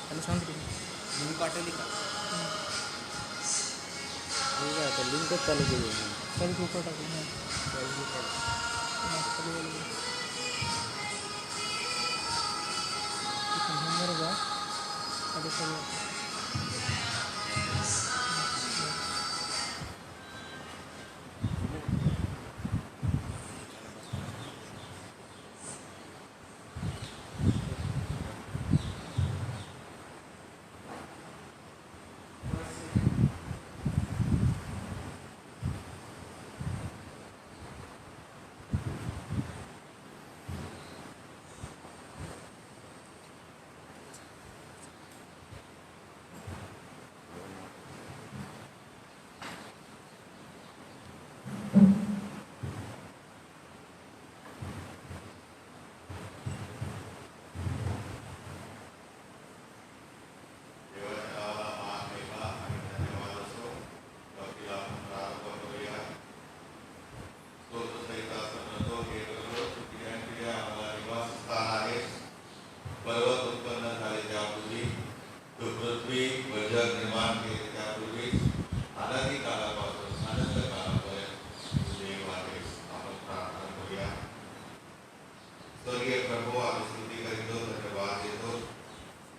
त्याला सांगितलं लिंक पाठवली का? ठीक आहे आता लिंकच चालू केली आहे. चालू उपा टाकून नंबर जा आता सगळं पर्वत उत्पन्न झाले त्यापूर्वी तो पृथ्वी व जग निर्माण केले त्यापूर्वी अनादी काळापासून अनंत काळापर्यंत तू देव आहेस. आपण प्रार्थना करूया. स्वर्गीय प्रभू, आम्ही स्तुती करीतो, धन्यवाद देतो.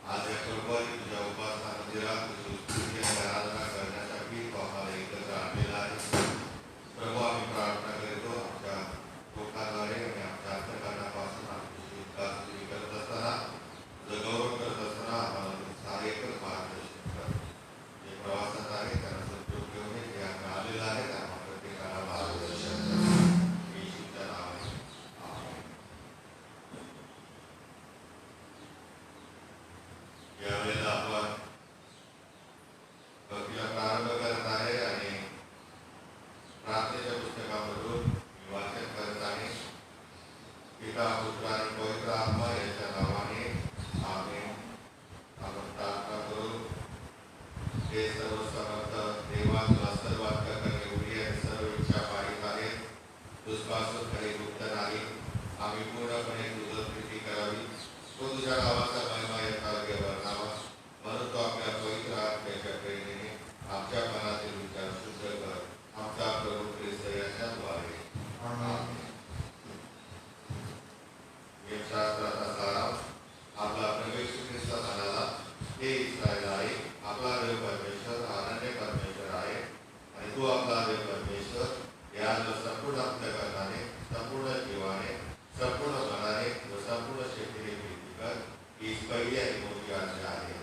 आज या प्रभूची तुझ्या उपासना मंदिरात तुझी स्तुती आणि आराधना करण्यासाठी तू आम्हाला एकत्र आणलेला आहे. प्रभू, आम्ही प्रार्थना करतो आमच्या लोकांद्वारे आणि आमच्या अंतकरणापासून आमची शिक्षा स्तुती करत असताना गौरव करत असताना आम्हाला सहाय्यकर मार्गदर्शन कर. जे प्रवासात आहे त्यांना सद्योग घेऊन जे आम्ही आलेलं आहे त्यांना प्रत्येकाला मार्गदर्शन कर. येशूच्या नावाने आमेन. यावेळेला आपण भक्तीला प्रारंभ करत आहे आणि प्रार्थनेच्या पुस्तकामधून मी वाचन करत आहे. पिता, पुत्र आणि पवित्र आत्मा यांच्या नावाने आमेन. आपण प्रार्थना करू. हे सर्व समर्थ देवा, तुला सर्व करणे एवढी आणि सर्व इच्छा पाहित आहेत. तुझपासून काही गुप्त नाही. आम्ही पूर्णपणे तुझं प्रीती करावी. तो तुझ्या नावाचा महिमा यथार्थ वर्णावा. म्हणून तो आपल्या पवित्र आत्म्याच्या प्रेरणेने आमच्या मनातील विचार शुद्ध कर. आमचा प्रभू ख्रिस्त याच्याद्वारे आमेन. शास्त्राचा सारांश. आपला प्रवेश ख्रिस्त म्हणाला, हे इस्रायल आहे, आपला देव परमेश्वर अनन्य परमेश्वर आहे आणि तू आपला देव परमेश्वर याला संपूर्ण अंतःकरणाने, संपूर्ण जीवाने, संपूर्ण मनाने व संपूर्ण शक्तीने प्रीती कर. ही पहिली आणि मोठी आज्ञा आहे.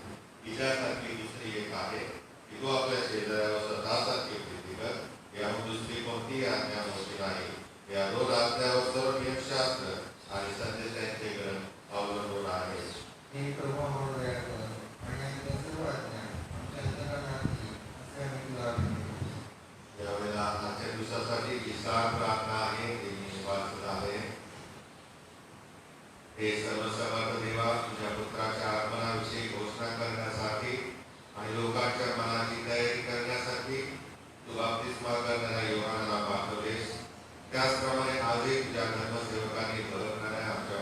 हिच्यासारखी दुसरी एक आहे की तू आपल्या शेजाऱ्यावर स्वतःसारखी प्रीती कर. याहून दुसरी कोणतीही आज्ञा मोठी नाही. या दोन आज्ञावर सर्व नियमशास्त्र आणि संदेशांचे ग्रंथ अवलंबून आहे. हे प्रभू आम्हाला दया कर आणि आमच्या सर्व आज्ञा आमच्या अंतःकरणातली असे आम्ही तुला विनंती. यावेळेला आजच्या दिवसासाठी विश्राम प्रार्थना आहे. ते मी वाचत आहे. हे सर्व समर्थ देवा, तुझ्या पुत्राच्या आगमनाविषयी घोषणा करण्यासाठी आणि लोकांच्या मनाची तयारी करण्यासाठी तू बाप्तिस्मा करणाऱ्या योहानाला पाठवलेस. त्याचप्रमाणे आजही तुझ्या धर्मसेवकांनी बदलणाऱ्या आमच्या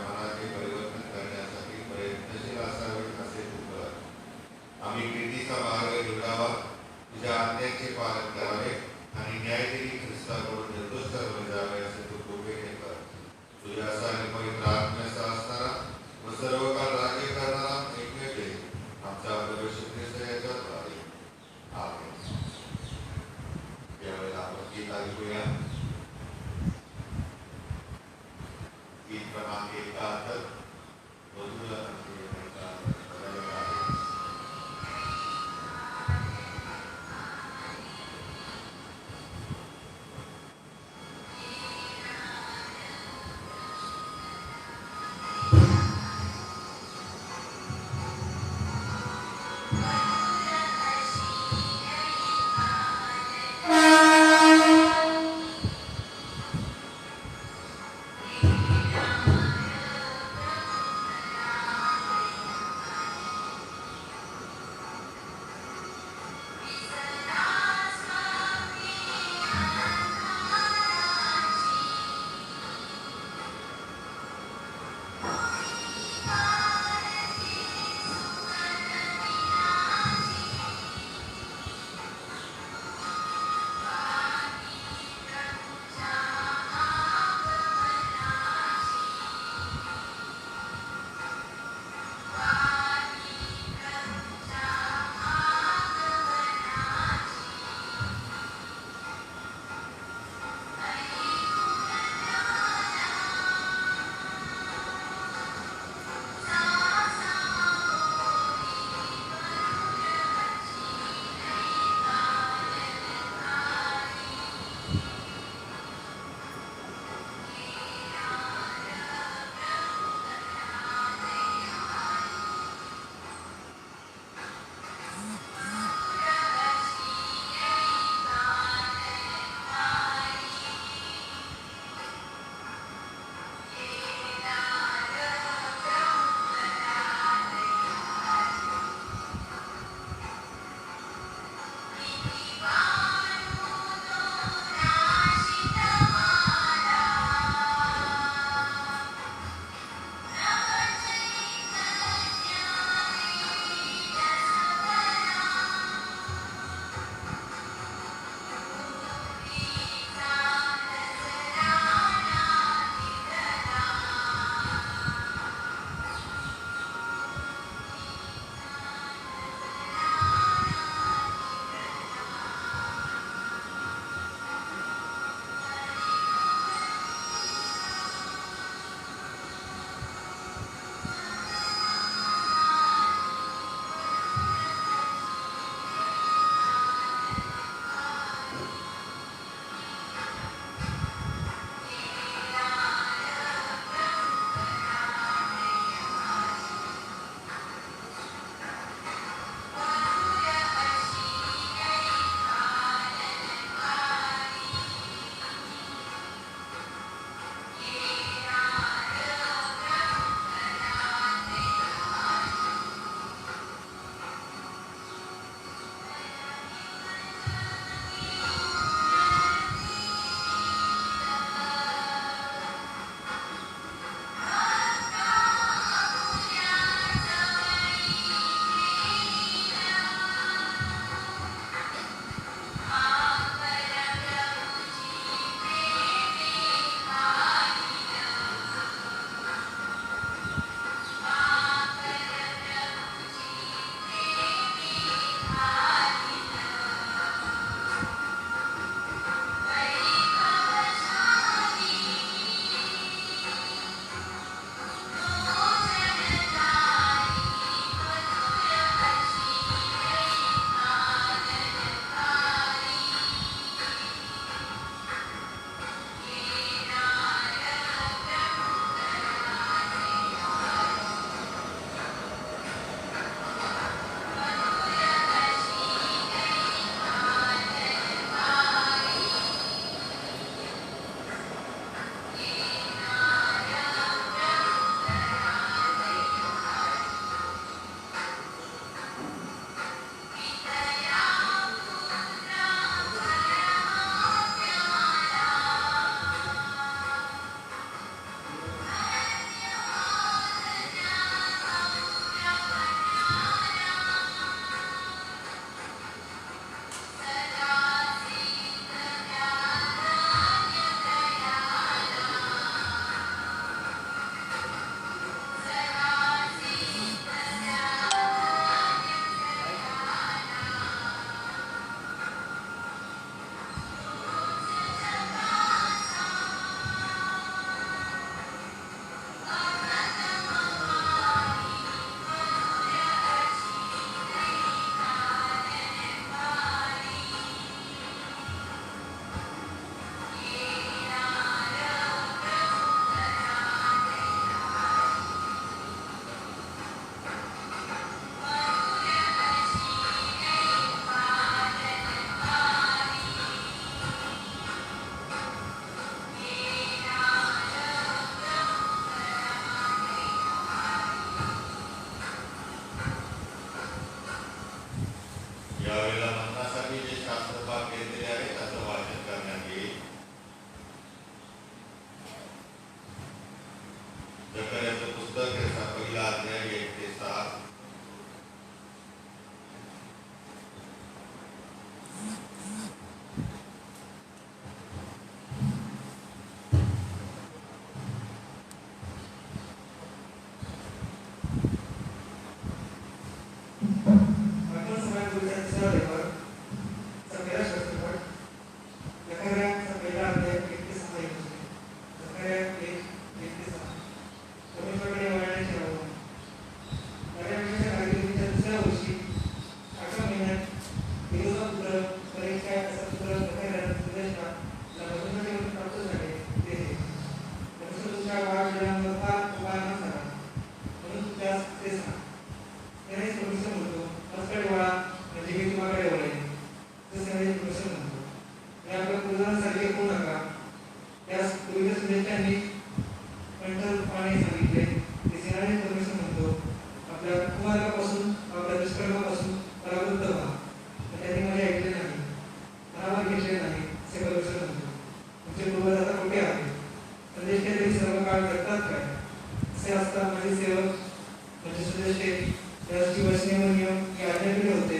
त्याची वचने व नियम ही आज्ञा केले होते.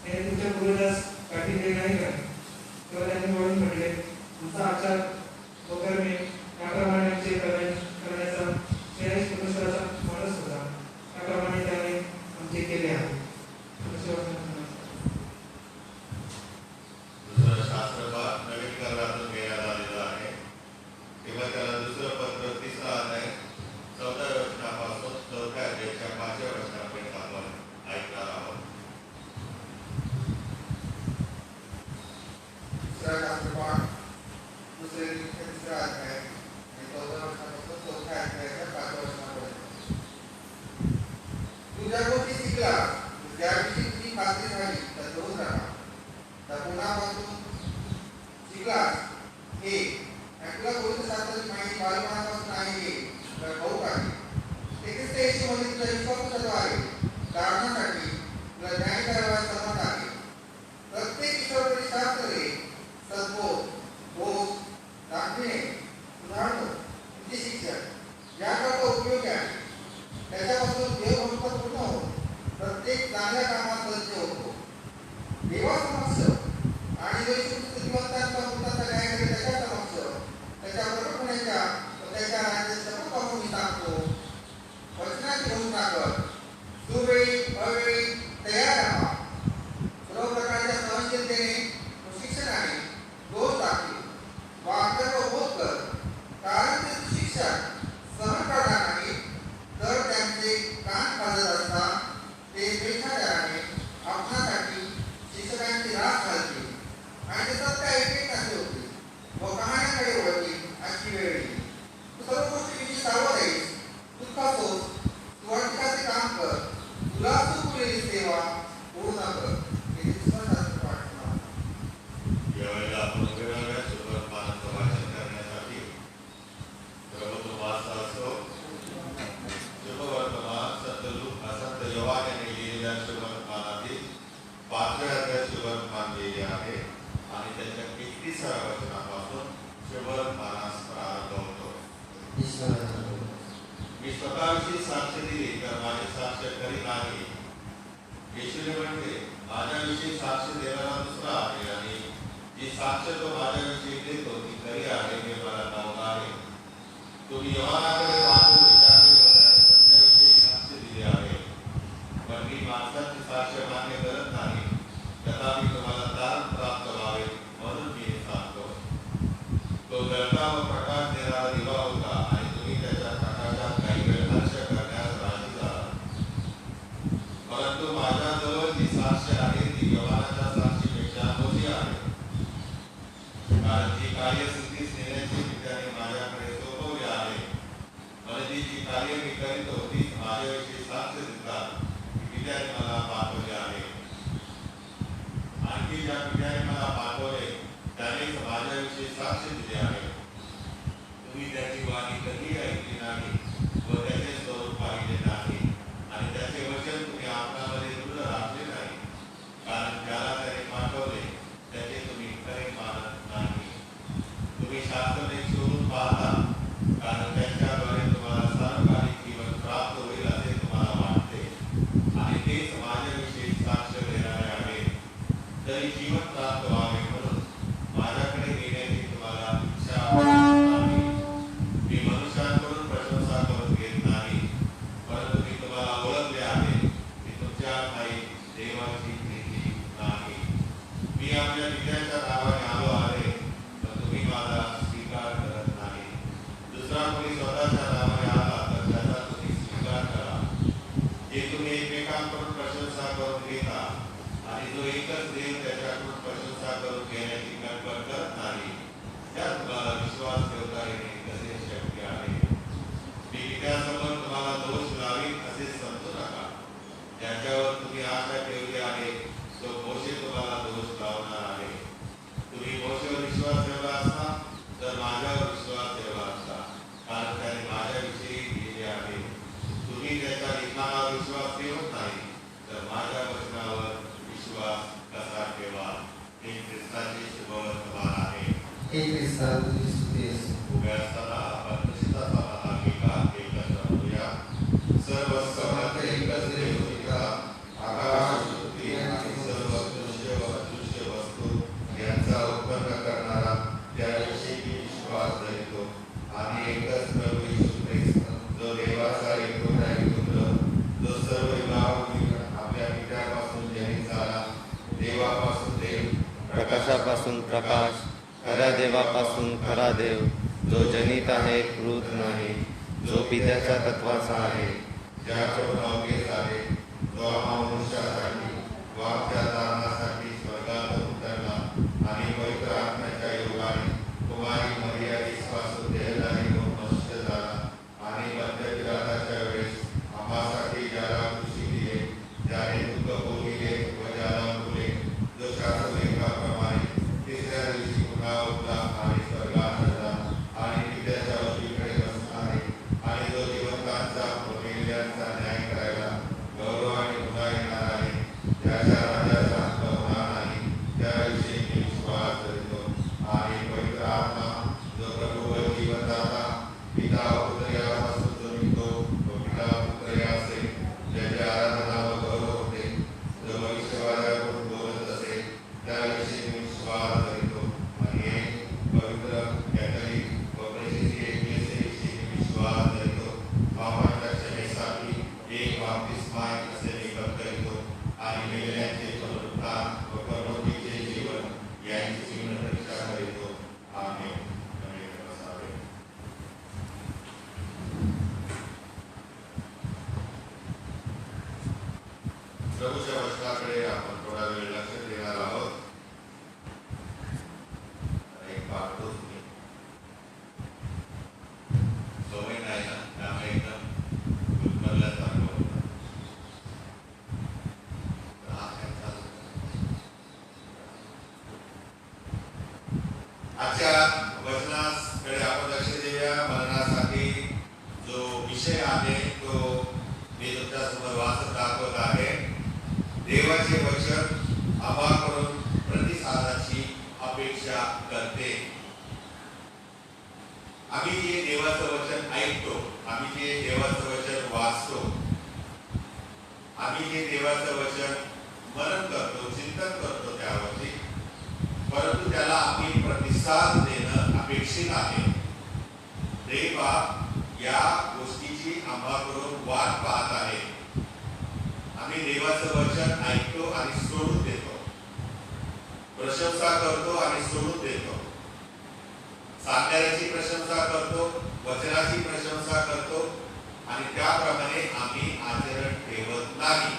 त्याने तुमच्या पूर्वजास काढले नाही का? तेव्हा त्यांनी वळून म्हटले, तुमचा आचार वगैरे त्याप्रमाणे आमचे करण्याचा श्रेयस परमेश्वराचा मानस होता. त्याप्रमाणे त्याने आमचे केले आहे. दुसरं शास्त्रपाठ नवीन करारातून घेण्यात आलेलं आहे. किंवा त्याला दुसरं पत्र 3रा अध्याय 14व्या वचनापासून 4थ्या अध्यायाच्या 5व्या वचनापर्यंत आपण ऐकणार आहोत. दुसरा शास्त्रपाठ दुसरे 3रा अध्याय आणि 14व्या वचनापासून 4थ्या अध्यायाच्या 5व्या वचनापर्यंत. तू ज्या गोष्टी शिकला त्याविषयी तुझी खात्री झाली तर रोज राहा. तर पुन्हापासून शिकलास हे आणि तुला पवित्र शास्त्राची माहिती बालपणापासून आहे हे तर ठाऊक आहे. ते ख्रिस्त येशूमध्ये तुझा विश्वास आहे काढण्यासाठी तुला न्याय करायला समर्थ आहे. प्रत्येक ईश्वरपरी शास्त्रे सद्बोध दोष दाखविणे सुधारणं तुझी शिक्षण याकरता उपयोगी आहे. त्याच्यापासून देवभक्त पूर्ण होतो. प्रत्येक चांगल्या कामात सज्ज होतो. देवासमक्ष आणि जो जिवंतांचा मृतांचा न्याय करेल त्याच्या समक्ष त्याच्या प्रकट होण्याच्या व त्याच्या राज्यात शपथ पाहून मी सांगतो, वचनाची घोषणा कर. सुवेळी अवेळी तयार राहा. सर्व प्रकारच्या सहनशीलतेने व शिक्षणाने दोष दाखव. वाक्य व बोध कर. कारण ते शिक्षण सहन करणार नाही तर त्यांचे कान खाजत असता ते स्वेच्छाचाराने आपणासाठी शिक्षकांची राख घालतील आणि ते सत्य ऐकत नसे होते व कहाण्याकडे वळतील अशी वेळ येईल. तू सर्व गोष्टींविषयी सावध आहेस. तू खातोस, तू वाटकाचे काम कर. तुला चुकलेली सेवा पूर्ण कर. हे दुसरा शास्त्रपाठ आहे. यावेळेला आपण वेगवेगळ्या शुभवर्तमानाचं वाचन करण्यासाठी प्रभू वाचत असतो. शुभवर्तमान संत योहान यांनी लिहिलेल्या शुभवर्तमानातील 5व्या अध्यायात शुभवर्तमान लिहिले आहे आणि त्याच्या 31व्या वचनापासून शुभवर्तमानास प्रारंभ होतो. मी स्वतःविषयी साक्ष दिली तर माझे साक्ष खरी नाही. येशूने म्हटले, माझ्याविषयी साक्ष देणारा दुसरा आहे आणि जी साक्ष तो माझ्याविषयी देतो ती खरी आहे हे मला ठाऊक आहे. तुम्ही योहानाकडे पाहून विचारले व त्याने सत्याविषयी साक्ष दिले आहे. पण मी माणसाची साक्ष मान्य करत नाही. तथापि तुम्हाला दान प्राप्त व्हावे म्हणून मी हे सांगतो. तो जळता व प्रकाश देणारा दिवा होता आणि तुम्ही त्याच्या प्रकाशात काही वेळ हर्ष करण्यास राजी झाला. परंतु माझ्याजवळ जी साक्ष आहे ती योहानाच्या साक्षीपेक्षा मोठी आहे. कारण जी कार्य सिद्धीस नेण्याची मी त्याने माझ्याकडे सोपवली आहे. म्हणजे जी कार्य मी करीतो ती माझ्याविषयी साक्ष देतात की पित्याने मला पाठवले आहे. आणखी ज्या पित्याने मला पाठवले त्यानेच माझ्याविषयी साक्ष दिले आहे. तुम्ही त्याची वाणी कधीही ऐकली नाही व त्याचे स्वरूप पाहिले नाही आणि त्याचे वचन तुम्ही आपल्यामध्ये दृढ राखले नाही. कारण ज्याला त्याने पाठवले त्याचे तुम्ही खरे मानत नाही. तुम्ही शास्त्र शोधून पाहता कारण त्यांच्याद्वारे तुम्हाला सार्वकालिक जीवन प्राप्त होईल असे तुम्हाला वाटते आणि तेच माझ्याविषयी साक्ष देणारे आहे. तरी जीवन प्राप्त व्हावे म्हणून माझ्याकडे येण्याची तुम्हाला इच्छा नाही. मी मनुष्यांकडून प्रशंसा करून घेत नाही, परंतु मी तुम्हाला ओळखले आहे की तुमच्यात काही देवाची प्रीती नाही. मी आपल्या पित्याच्या नावाने आलो आहे पण तुम्ही माझा स्वीकार करत नाही. दुसरा कोणी स्वतःच्या नावाने आला तर त्याचा तुम्ही स्वीकार करा. जे तुम्ही एकमेकांकडून प्रशंसा करून घेता आणि जो एकच देव त्याच्याकडून प्रशंसा करून घेण्याची कल्पना करत नाही त्यात तुम्हाला विश्वास ठेवता येणे कसे शक्य आहे. मी पित्यासमोर तुम्हाला दोष लावीन असे समजू नका. ज्याच्यावर तुम्ही आशा ठेवली आहे तो मोशे तुम्हाला दोष लावणार आहे. तुम्ही मोशेवर विश्वास ठेवला असता तर माझ्यावर विश्वास ठेवला असता, कारण त्याने माझ्याविषयी लिहिले आहे. तुम्ही त्याच्या लिखाणावर विश्वास ठेवत नाही तर माझ्या वचनावर विश्वास कसा ठेवा. हे ख्रिस्ताचे शुभवर्तमान आहे. हे ख्रिस्ता तुझी स्तुती असो. उभ्या असताना आपण निश्चितच एकत्र होऊया. सर्व समर्थ एकच देव पिता प्रकाशापासून प्रकाश, खऱ्या देवापासून खरा देव, जो जनित आहे कृत नाही, जो पित्याच्या तत्वाचा आहे, ज्याच्यावर अवघेच आहे, जो मनुष्यासाठी वाक्या धारणासाठी स्वर्गात उतरला आणि पवित्र आत्म्याच्या योगाने कुमारी मर्यादिसपासून देहधारी होऊन मनुष्य झाला आणि मध्यविराताच्या वेळेस आम्हासाठी ज्याला खुशी दिले, ज्याने दुःख भोगिले व ज्याला मुले, जो शास्त्रलेखाप्रमाणे तिसऱ्या दिवशी पुन्हा उठला आणि स्वर्गात चढला आणि पित्याच्या उजवीकडे बसला आहे आणि जो जिवंतांचा व मेलेल्यांचा न्याय करायला गौरवाने पुन्हा येणार आहे, त्याच्या राज्याचा अंत होणार नाही, त्याविषयी मी विश्वास करतो. आणि पवित्र आत्मा जो प्रभू व जीवनदाता पिता व पुत्र यापासून जो निघतो व पिता व पुत्र या असेल, ज्याची आराधना व गौरव होते, जो भविष्यवाण्याकडून बोलत असेल, त्याविषयी मी विश्वास करतो. आणि एक पवित्र कॅथलिक व प्रसिद्धी एकमेकांविषयी मी विश्वास करतो. पापांच्या क्षमेसाठी एक बाप्तिस्मा असे मी करीतो आणि मेलेल्यांचे पुनरुत्थान व परलोकीचे जीवन यांची मी प्रतीक्षा करीतो. आमेन. प्रभूच्या वचनाकडे आपण थोडा वेळ लक्ष देणार आहोत. एक पाहतो तुम्ही सवय नाही ना, त्यामुळे एकदम गुलमरल्यासारखं होतं. आजच्या वचनाकडे आपण लक्ष देऊया. मरणासाठी जो विषय आहे तो मी तुमच्या समोर वाचत दाखवत आहे. देवाचे वचन आम्हाकडून प्रतिसादाची अपेक्षा करते. आम्ही जे देवाचं वचन ऐकतो, आम्ही जे देवाचं वचन वाचतो, आम्ही जे देवाचं वचन मनन करतो, चिंतन करतो त्यावरती, परंतु त्याला आम्ही प्रतिसाद देणं अपेक्षित आहे. देव या गोष्टीची आम्हाकडून वाट पाहत आहे. आम्ही देवाचं वचन ऐकतो आणि सोडून देतो, प्रशंसा करतो आणि सोडून देतो, सांगणाऱ्याची प्रशंसा करतो, वचनाची प्रशंसा करतो आणि त्याप्रमाणे आम्ही आचरण ठेवत नाही.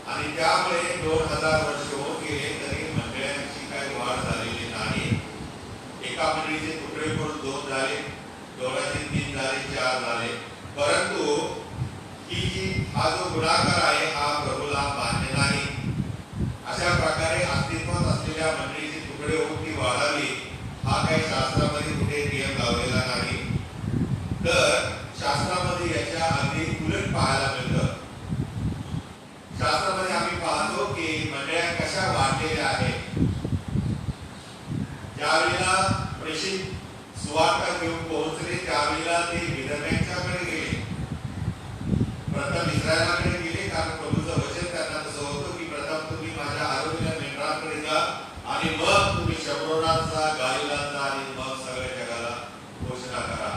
आणि त्यामुळे 2000 वर्ष होत गेले तरी मंडळांची काही वाढ झालेली नाही. एका मंडळीचे तुकडे करून 2 झाले, 2चे 3 झाले, 4 झाले, परंतु हा जो गुणाकार आहे हा प्रभूला मान्य नाही. अशा प्रकारे अस्तित्वात असलेल्या मंडळीचे तुकडे होऊन ती वाढावी हा काही शास्त्रामध्ये कुठे नियम लावलेला नाही. तर शास्त्रामध्ये याच्या अगदी उलट पाहायला मिळतं. शास्त्रामध्ये आम्ही पाहतो की मंडळ्या कशा वाढलेल्या आहेत. ज्यावेळेला प्रेषित सुवार्ता घेऊन पोहोचले त्यावेळेला ते विधव्यांच्याकडे गेले. प्रथम इस्रायलाकडे गेले, कारण प्रभूचं वचन त्यांना तसं होतं की प्रथम तुम्ही माझ्या आरोग्य मेंढरांकडे जा आणि मग तुम्ही शमरोनात जा, गालिलात जा आणि मग सगळ्या जगाला घोषणा करा.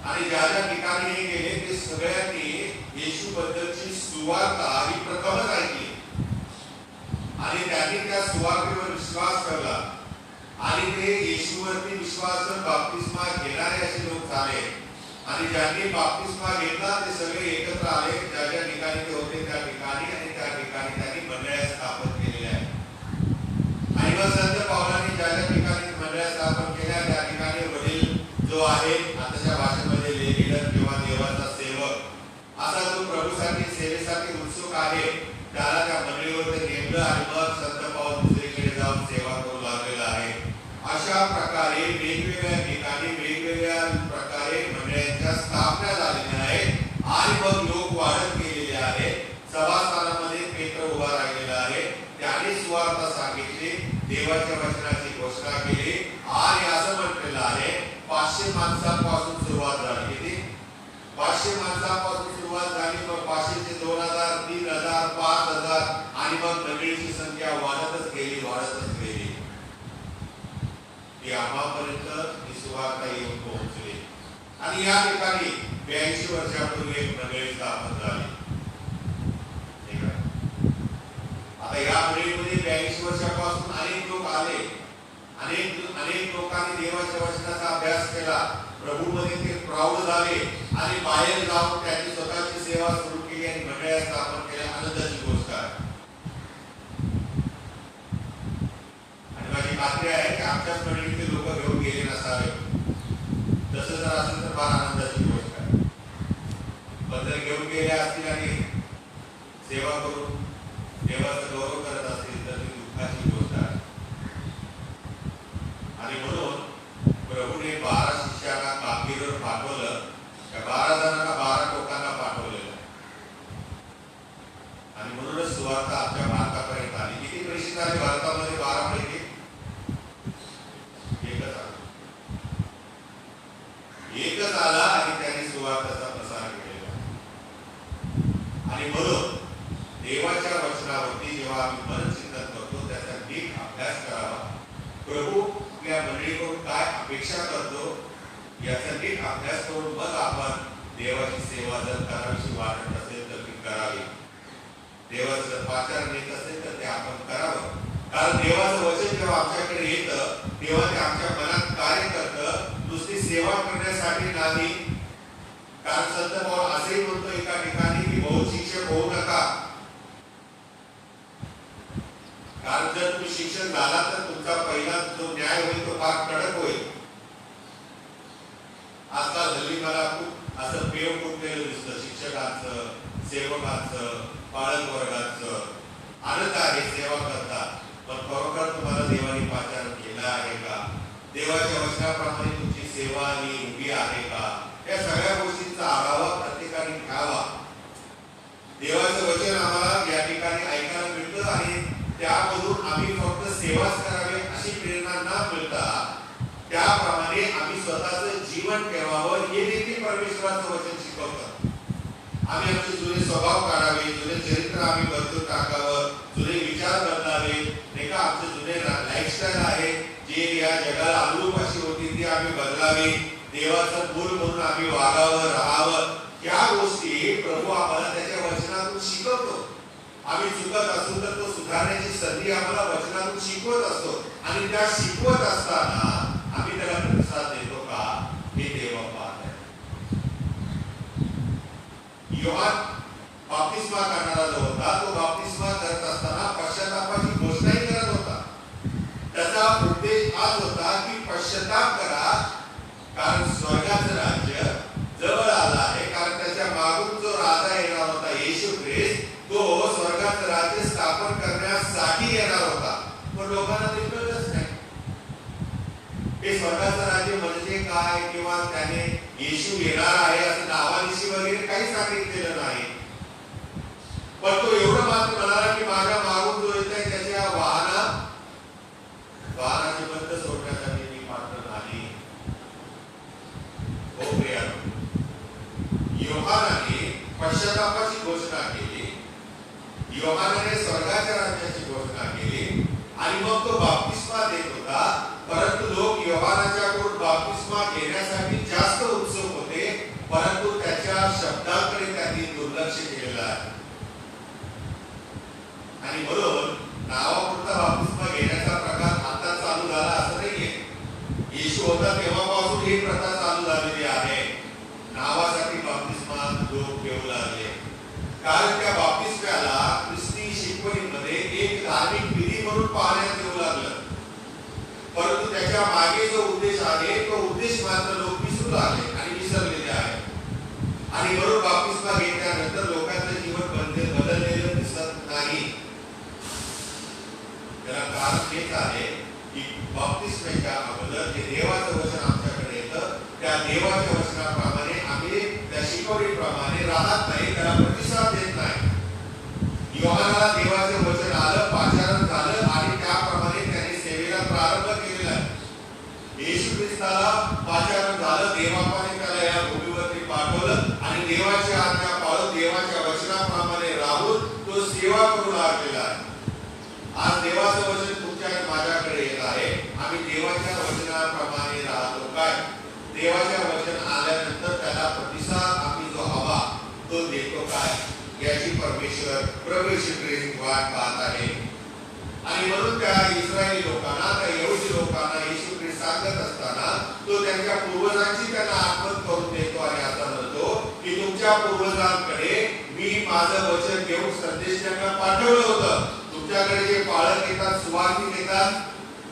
आणि ज्या ज्या ठिकाणी हे गेले ते सगळ्यांनी येशू बद्दलची सुवार्ता ही प्रथमच ऐकली आणि त्यांनी त्या सुवार्तेवर विश्वास ठेवला आणि ते येशूवरती विश्वास बाप्तिस्मा घेणारे असे लोक झाले. आणि ज्यांनी बाप्तिस्मा घेतला ते सगळे एकत्र आले, ज्या ज्या ठिकाणी ते होते त्या ठिकाणी, आणि त्या ठिकाणी त्यांनी मंडळ्या स्थापन केलेल्या आहेत. आणि मग संत पावलांनी ज्या ज्या ठिकाणी मंडळ्या स्थापन केल्या त्या ठिकाणी वडील जो आहे आताच्या भाषेमध्ये लीडर किंवा देवाचा सेवक असा जो प्रभूसाठी सेवेसाठी उत्सुक आहे त्याला त्या मंडळीवर ते नेमलं आणि मग संत पाऊल दुसरीकडे जाऊन सेवा करू लागलेला आहे. अशा प्रकारे वेगवेगळ्या ठिकाणी वेगवेगळ्या प्रकारे मंडळांच्या स्थापना झालेल्या आहेत आणि मग लोक वाढत गेलेले आहेत. सभास्थानामध्ये पेत्र उभा राहिलेला आहे, त्याने सुवार्ता सांगितली, देवाच्या वचनाची घोषणा केली आणि असं म्हटलेलं आहे 500 माणसांपासून सुरुवात झाली. किती? 500 माणसांपासून सुरुवात झाली, मग 500 चे 2000, 3000, 5000 आणि मग मंडळीची संख्या वाढतच गेली, वाढतच गेली. ती आम्हापर्यंत ही सुवार्ता येऊन पोहोचली. आणि या ठिकाणी 82 वर्षापूर्वी एक मंडळी स्थापन झाली. आता या मंडळीमध्ये 82 वर्षापूर्वी देवाच्या वचनाचा अभ्यास केला, प्रभूमध्ये ते प्रौढ झाले आणि बाहेर जाऊन त्यांनी स्वतःची सेवा सुरू केली आणि मंडळ्या स्थापन केल्या. आनंदाची गोष्ट आहे. आणि माझी खात्री आहे की आमच्याच मंडळीचे लोक घेऊन गेले नसावे. तसं जर असेल तर फार आनंदाची गोष्ट आहे. पण जर घेऊन गेले असतील आणि सेवा करून देवाचा गौरव करत असतील तर ती दुःखाची गोष्ट आहे. आणि म्हणून प्रभूने 12 शिष्यांना कामगिरीवर पाठवलं. त्या 12 जणांना 12 लोकांना पाठवलेलं. आणि म्हणूनच सुवार्ता आमच्या भारतापर्यंत आली. किती प्रेषित झाले भारतामध्ये? 12 पैकी एकच आला आणि त्यांनी सुवार्ताचा प्रसार केलेला. आणि म्हणून देवाच्या वचनावरती जेव्हा आम्ही मनचिंतन करतो त्याचा नीट अभ्यास करावा. प्रभू आपल्या मंडळीकडून काय अपेक्षा करतो याचा नीट अभ्यास करून मग आपण देवाची सेवा जर करावीशी वाटत असेल तर ती करावी. देवाचं जर पाचारण येत असेल तर ते आपण करावं. कारण देवाचं वचन जेव्हा आमच्याकडे येतं तेव्हा ते आमच्या मनात कार्य करतं, नुसती सेवा करण्यासाठी नाही. कारण संत पौल असेही म्हणतो एका ठिकाणी की बहुत शिक्षक होऊ नका. कारण जर तुम्ही शिक्षक झाला तर तुमचा पहिला जो न्याय होईल तो फार कडक होईल. आजकाल हल्ली मला खूप असं पेव फुटलेलं दिसतं शिक्षकांचं, सेवकांचं, पालक वर्गाचं. आनंद आहे सेवा करतात, पण खरोखर तुम्हाला देवाने पाचारण केलं आहे का? देवाच्या वचनाप्रमाणे तुमची सेवा ही उभी आहे का? या सगळ्या गोष्टींचा आढावा प्रत्येकाने घ्यावा. देवाचं वचन आम्हाला या ठिकाणी ऐकायला मिळतं आणि त्यामधून आम्ही फक्त सेवाच करावी अशी प्रेरणा न मिळता त्याप्रमाणे आम्ही स्वतःचं जीवन ठेवावं हे देखील परमेश्वराचं वचन शिकवतं. आम्ही आमचे जुने स्वभाव काढावे, जुने चरित्र आम्ही बदलून टाकावं, जुने विचार बदलावे, नाही का? आमचे जुने लाईफस्टाईल आहे जे या जगाला अनुरूप अशी होती ती आम्ही बदलावी. देवाचं मूल म्हणून आम्ही वागावं, राहावं. या गोष्टी प्रभू आम्हाला त्याच्या वचनातून शिकवतो. आम्ही चुकत असू तर तो सुधारण्याची संधी आम्हाला वचनातून शिकवत असतो. आणि त्या शिकवत असताना आम्ही त्याला प्रतिसाद देतो का हे देवा पाहत आहे. योहान बाप्तिस्मा करणारा जो होता तो बाप्तिस्मा करत असताना पश्चातापाची घोषणाही करत होता. त्याचा उद्देश हाच होता की पश्चाताप करा, कारण स्वर्गाचं राज्य जवळ आलं आहे. कारण त्याच्या मागून जो राजा येणार होता येशू ख्रिस्त तो स्वर्गाचं राज्य स्थापन करण्यासाठी येणार होता. पण लोकांना ते कळलंच नाही. हे स्वर्गाचं राज्य म्हणजे काय किंवा त्याने येशू येणार आहे असं नावानिशी वगैरे काही सांगितलेलं नाही. पण तो एवढं मात्र म्हणाला की माझ्या मागून जो येत आहे त्याच्या वाहनाचे बंद सोडण्यासाठी मी पात्र नाही. हो प्रियानो, योहानाने पश्चातापाची घोषणा केली. योहानाने स्वर्गाच्या राज्याची घोषणा केली आणि मग तो बाप्तिस्मा देत होता. परंतु लोक योहानाच्याकडून बाप्तिस्मा घेण्यासाठी जास्त उत्सुक होते, परंतु त्याच्या शब्दांकडे त्यांनी दुर्लक्ष केलेलं आहे. आणि म्हणून नावापुरता बाप्तिस्मा घेण्याचा प्रकार आता चालू झाला असं नाहीये. येशू होता तेव्हापासून ही प्रथा चालू झालेली आहे. नावासाठी बाप्तिस्मा लोक घेऊ लागले. कारण त्या बाप्तिस्म्याला ख्रिस्ती शिकवणीमध्ये एक धार्मिक विधी म्हणून पाहण्यात येऊ लागलं. परंतु त्याच्या मागे जो उद्देश आहे तो उद्देश मात्र लोक विसरू लागले आणि विसरलेले आहे. आणि म्हणून बाप्तिस्मा घेतल्यानंतर लोकांचं जीवन बदललेलं दिसत नाही. त्याला कारण हेच आहे की बाप्तिस्म्याच्या अगोदर जे देवाचं वचन आमच्याकडे येतं त्या देवाच्या वचनाप्रमाणे आम्ही त्या शिकवणीप्रमाणे राहत नाही, त्याला प्रतिसाद देत नाही. योहानाला देवाचे वचन आलं, पाचारण झालं आणि त्याप्रमाणे त्याने सेवेला प्रारंभ केलेला आहे. येशू ख्रिस्ताला पाचारण झालं, देवाने त्याला या भूमीवरती पाठवलं आणि देवाची आज्ञा पाळून देवाच्या वचनाप्रमाणे राहून तो सेवा करू लागलेला आहे. आज देवाचं वचन तुमच्या माझ्याकडे येत आहे. आम्ही देवाच्या वचनाप्रमाणे राहतो काय? देवाच्या वचन आल्यानंतर त्याला प्रतिसाद आम्ही जो हवा तो देतो काय? याची परमेश्वर प्रभू येशू ख्रिस्त वाट पाहत आहे. आणि म्हणून त्या इस्रायली लोकांना, त्या यहूदी लोकांना येशू ख्रिस्त सांगत असताना तो त्यांच्या पूर्वजांची त्यांना आठवण करून देतो आणि असं म्हणतो की तुमच्या पूर्वजांकडे मी माझं वचन घेऊन संदेश त्यांना पाठवलं होतं. तुमच्याकडे जे पाळक येतात, सुवासिक येतात,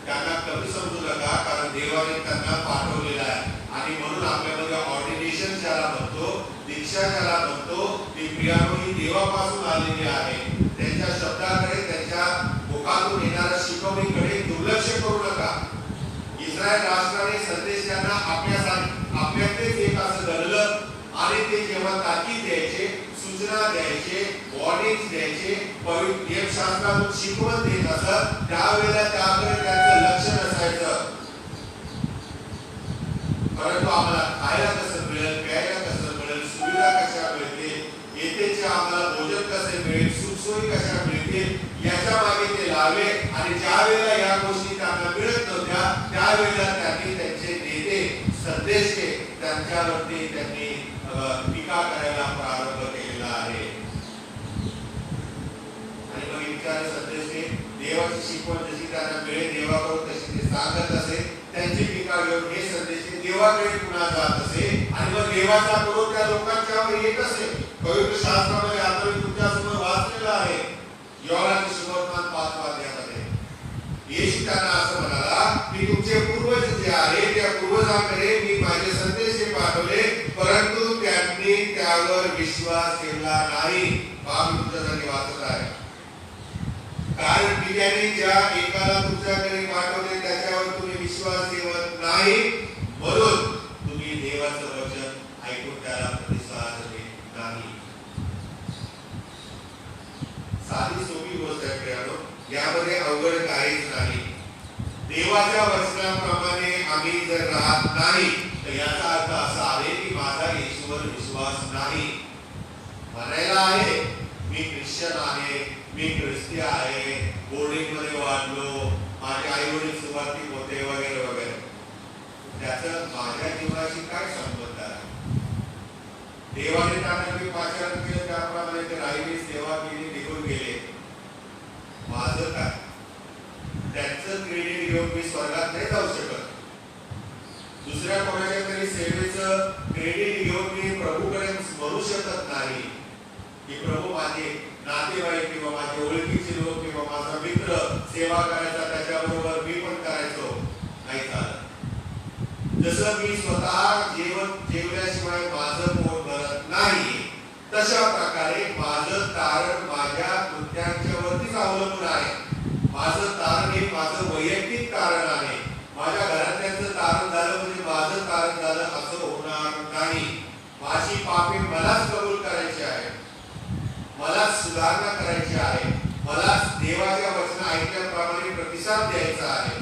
त्यांना कमी समजू नका, कारण देवाने त्यांना पाठवलेलं आहे. आणि म्हणून आपल्यामध्ये ऑर्डिनेशन ज्याला म्हणतो, दीक्षा ज्याला म्हणतो, ती प्रियानो ही देवापासून आलेली आहे. त्यांच्या शब्दाकडे, त्यांच्या मुखातून येणाऱ्या शिकवणीकडे दुर्लक्ष करू नका. इस्रायल राष्ट्राने संदेश त्यांना आपल्यातलेच एक असं धरलं आणि ते जेव्हा ताकीद द्यायचे, सूचना द्यायचे, वॉर्निंग द्यायचे, पवित्र नियमशास्त्रातून शिकवण देत असत, त्यावेळेला त्याकडे त्यांचं लक्ष नसायचं. परंतु आम्हाला खायला कसं मिळेल, प्यायला कसं मिळेल, सुविधा कशा मिळतील, येथेचे आम्हाला भोजन कसे मिळेल, सुखसोयी कशा मिळतील, याच्या मागे ते लागले. आणि ज्या वेळेला या गोष्टी त्यांना मिळत नव्हत्या, त्यावेळेला त्यांनी त्यांचे नेते, संदेश त्यांच्यावरती त्यांनी टीका करायला प्रारंभ केलेला आहे. आणि मग विचार संदेश देवाची शिकवण जशी त्यांना मिळेल, देवाकडून तशी ते सांगत असे, त्यांची टीका घेऊन हे संदेश देवाकडे पुन्हा जात असे आणि मग देवाचा क्रोध त्या लोकांच्यावर येत असे. पवित्र शास्त्रामध्ये आता मी तुमच्यासमोर वाचलेलं आहे, योहानाचे सुवर्तमान 5 अध्यायामध्ये येशू त्यांना असं म्हणाला की तुमचे पूर्वज जे आहे त्या पूर्वजांकडे मी माझे संदेश पाठवले, परंतु त्यांनी त्यावर विश्वास ठेवला नाही. बाब तुमच्यासाठी वाचत आहे. कारण पित्याने ज्या एकाला तुमच्याकडे पाठवले त्याच्यावर तुम्ही विश्वास ठेवत नाही, म्हणून तुम्ही देवाचं वचन ऐकून त्याला प्रतिसाद देत नाही. साधी सोपी गोष्ट आहे प्रियानो, यामध्ये अवघड काहीच नाही. देवाच्या वचनाप्रमाणे आम्ही जर राहत नाही तर याचा अर्थ असा आहे की माझा येशूवर विश्वास नाही. म्हणायला आहे मी ख्रिश्चन आहे, मी ख्रिस्ती आहे, बोर्डिंग मध्ये वाढलो, माझे आई वडील सुवासिक होते वगैरे वगैरे, त्याचं माझ्या जीवनाशी काय संबंध आहे? देवाने त्यांना मी पाचारण केलं त्याप्रमाणे ते राहिली, सेवा केली, निघून गेले. माझं काय? त्यांचं क्रेडिट घेऊन मी स्वर्गात नाही जाऊ शकत. दुसऱ्या कोणाच्या तरी सेवेचं क्रेडिट घेऊन मी प्रभूकडे म्हणू शकत नाही की प्रभू माझे नातेवाईक किंवा माझे ओळखीचे लोक किंवा माझा मित्र सेवा करायचा, त्याच्याबरोबर मी पण करायचो, नाही चालत. जसं मी स्वतः जेवल्याशिवाय माझं पोट भरत नाही, तशा प्रकारे माझं तारण माझ्या कृत्यांच्यावरतीच अवलंबून आहे. माझं तारण हे माझं वैयक्तिक तारण आहे. माझ्या घरातल्यांचं तारण झालं म्हणजे माझं तारण झालं असं होणार नाही. माझी पापे मलाच कबूल करायची आहे, मलाच सुधारणा करायची आहे, मलाच देवाच्या वचन ऐकल्याप्रमाणे प्रतिसाद द्यायचा आहे.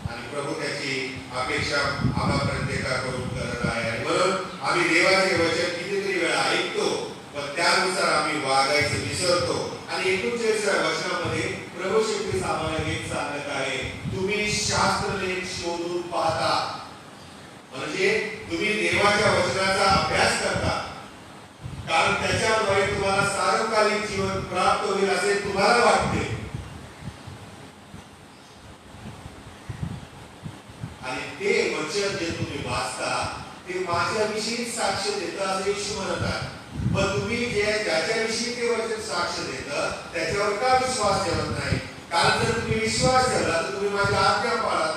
आणि प्रभू त्याची अपेक्षा आम्हा प्रत्येकाकडून करत आहे. आणि म्हणून आम्ही देवाचे वचन कितीतरी वेळा ऐकतो, पण त्यानुसार आम्ही वागायचं विसरतो. आणि 39व्या वचनामध्ये प्रभू ख्रिस्त आम्हाला हेच सांगत आहे, तुम्ही शास्त्रलेख शोधून पाहता, म्हणजे तुम्ही देवाच्या वचनाचा अभ्यास करता, कारण त्याच्याद्वारे तुम्हाला सार्वकालिक जीवन प्राप्त होईल असे तुम्हाला वाटते. आणि ते वचन जे तुम्ही वाचता ते माझ्याविषयी साक्ष देतं असं येशू म्हणत आहे. मग तुम्ही ज्याच्याविषयी ते वचन साक्ष देतं त्याच्यावर का विश्वास ठेवत नाही? कारण जर तुम्ही विश्वास ठेवला तर तुम्ही माझ्या आज्ञा पाळाल.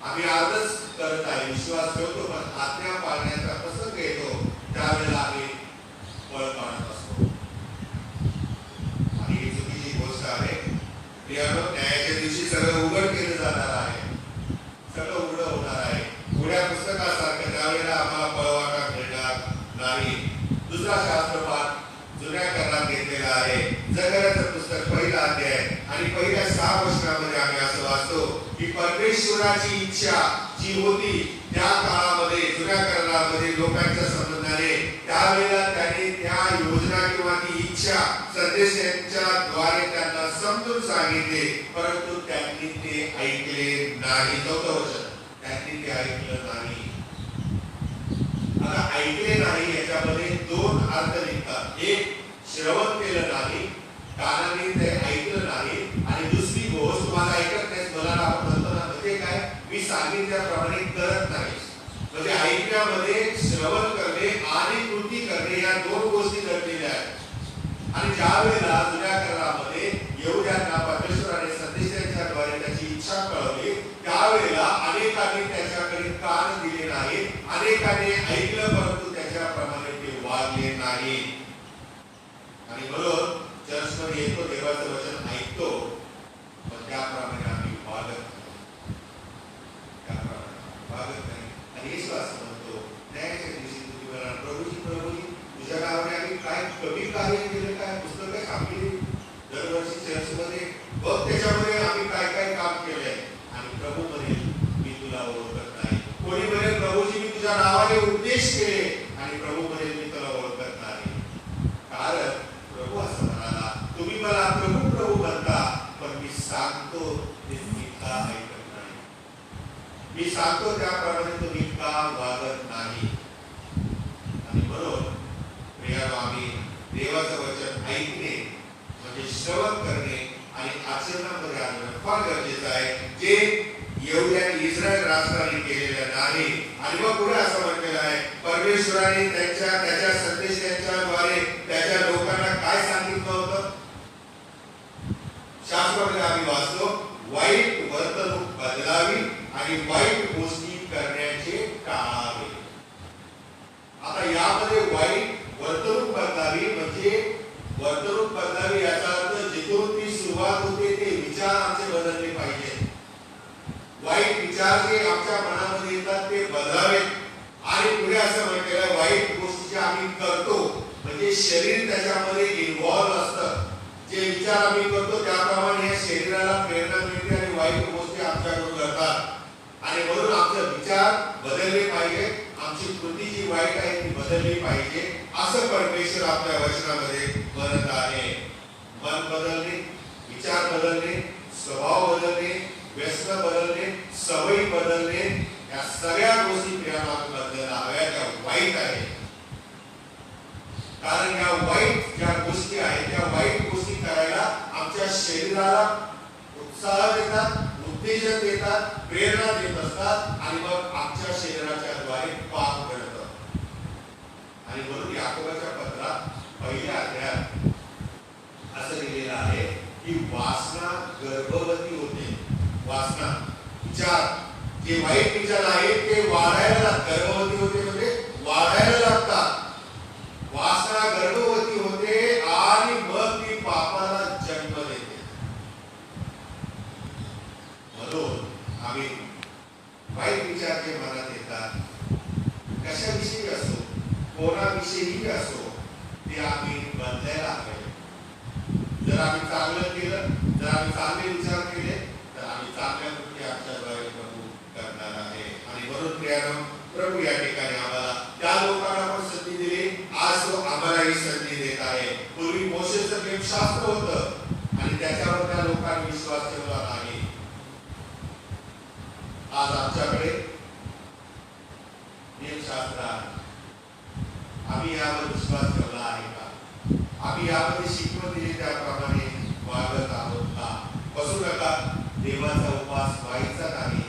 आम्ही आजच करत आहे, विश्वास ठेवतो, पण आज्ञा पाळण्याचा प्रसंग येतो त्यावेळेला आम्ही पळ काढत असतो. आणि ही चुकीची गोष्ट आहे. न्यायाच्या दिवशी सगळं उघड केलं जाणार आहे, सगळं उघड होणार आहे. उघड्या पुस्तकासारखं त्यावेळेला आम्हाला पळवाटा मिळणार नाही. दुसरा शास्त्रपाठ जुन्या करारात घेतलेला आहे, जकर्याचं पुस्तक 1 अध्याय आणि पहिल्या 6 वचनामध्ये आम्ही असं वाचतो की परमेश्वराची इच्छा जी होती त्या काळामध्ये जुन्या करारामध्ये लोकांच्या संबंधाने, त्यावेळेला त्यांनी त्या योजना किंवा ती इच्छा संदेशांच्या द्वारे त्यांना समजून सांगितले, परंतु त्यांनी ते ऐकले नाही. 4थं वचन, त्यांनी ते ऐकलं नाही. आता ऐकले नाही याच्यामध्ये 2 अर्थ निघतात. एक, श्रवण केलं नाही, कानाने ते ऐकलं नाही, आणि दुसरी गोष्ट तुम्हाला ऐकत नाही, मला आपण म्हणतो ना ते काय, मी सांगितल्याप्रमाणे करत नाही. म्हणजे ऐकण्यामध्ये श्रवण करणे आणि कृती करणे या दोन गोष्टी दडलेल्या आहेत. आणि ज्या वेळेला जुन्या करारामध्ये यहूद्यांना परमेश्वराने संदेशाच्याद्वारे त्याची इच्छा कळवली, त्यावेळेला अनेकांनी त्याच्याकडे कान दिले नाही, अनेकांनी ऐकलं परंतु त्याच्याप्रमाणे ते वागले नाही. आणि म्हणून चर्चमध्ये येतो, देवाचं वचन ऐकतो, पण त्याप्रमाणे आम्ही वागत नाही. आणि येशू असं म्हणतो, न्यायाच्या दिवशी तुम्ही मला प्रभूजी तुझ्या नावाने आम्ही काय कमी कार्य केलं, काय पुस्तकं छापली दरवर्षी चर्चमध्ये, बघ त्याच्यामध्ये आम्ही काय काय काम केलंय. आणि प्रभू म्हणेल मी तुला ओळखत नाही. कोणी म्हणेल प्रभूजी मी तुझ्या नावाने उपदेश केले, आणि प्रभू म्हणेल मी तुला ओळखत नाही. कारण प्रभू असं म्हणाला, तुम्ही मला प्रभू प्रभू म्हणता, पण मी सांगतो ते तुम्ही का ऐकत नाही, मी सांगतो त्याप्रमाणे तुम्ही का वागत नाही. आणि म्हणून प्रियानो, आम्ही देवाचं वचन ऐकणे म्हणजे श्रवण करणे आणि आचरणामध्ये आणणं फार गरजेचं आहे, जे यहूद्यांनी इस्रायल राष्ट्राने केलेलं नाही. आणि मग पुढे असं म्हटलेलं आहे, परमेश्वराने त्याच्या संदेशाच्याद्वारे त्याच्या लोकांना काय सांगितलं होतं. शास्त्रामध्ये आम्ही वाचतो, वाईट वर्तणूक बदलावी आणि वाईट गोष्टी करण्याचे टाळावे. आता यामध्ये वाईट वर्तणूक बदलावी म्हणजे वर्तणूक बदलावी याचा अर्थ जिथून ती सुरुवात होते ते विचार आमचे बदलले पाहिजे. वाईट विचार जे आमच्या मनामध्ये येतात ते बदलावेत. आणि पुढे असं म्हटलेलं, वाईट गोष्टी ज्या आम्ही करतो म्हणजे शरीर त्याच्यामध्ये इन्व्हॉल्व असतं. जे विचार आम्ही करतो त्याप्रमाणे या शरीराला प्रेरणा मिळते आणि वाईट गोष्टी आमच्याकडून घडतात. आणि म्हणून आमचे विचार बदलले पाहिजे, आमची कृती जी वाईट आहे ती बदलली पाहिजे, असं परमेश्वर आपल्या वचनामध्ये म्हणत आहे. मन बदलणे, विचार बदलणे, स्वभाव बदलणे, व्यसन बदलणे, सवयी बदलणे, या सगळ्या गोष्टी प्रियामात बदलायला हव्या, त्या वाईट आहेत. कारण या वाईट ज्या गोष्टी आहेत त्या वाईट गोष्टी करायला आमच्या शरीराला उत्साह देतात, उत्तेजन देतात, प्रेरणा देत असतात, आणि मग आमच्या शरीराच्या द्वारे पाप घडतं. आणि म्हणून याकोबाच्या पत्रात पहिल्या अध्यायात असं लिहिलेलं आहे की वासना गर्भवती होते. वासना विचार जे वाईट विचार आहेत ते वाढायला गर्भवती होते म्हणजे वाढायला लागतात. वासना गर्भवती होते आणि मग ती पापाला जन्म देते. म्हणून आम्ही वाईट विचार जे मनात येतात, कशाविषयी असो, कोणाविषयी असो, ते आम्ही बदलायला हवे. जर आम्ही चांगलं केलं, जर आम्ही चांगले विचार केले, तर आम्ही चांगल्या कृती आमच्याद्वारे प्रभू करणार आहे. आणि म्हणून प्रियानो, प्रभू या ठिकाणी आम्हाला त्या लोकांना पण संधी दिली, आज तो आम्हालाही संधी देत आहे. पूर्वी मोशेचं नियमशास्त्र होतं आणि त्याच्यावर त्या लोकांनी विश्वास ठेवला नाही. आज आमच्याकडे नियमशास्त्र आहे, आम्ही यावर विश्वास ठेवला आहे का? आम्ही यामध्ये शिकवण दिली त्याप्रमाणे वागत आहोत का? बसू नका, देवाचा उपास व्हायचा नाही.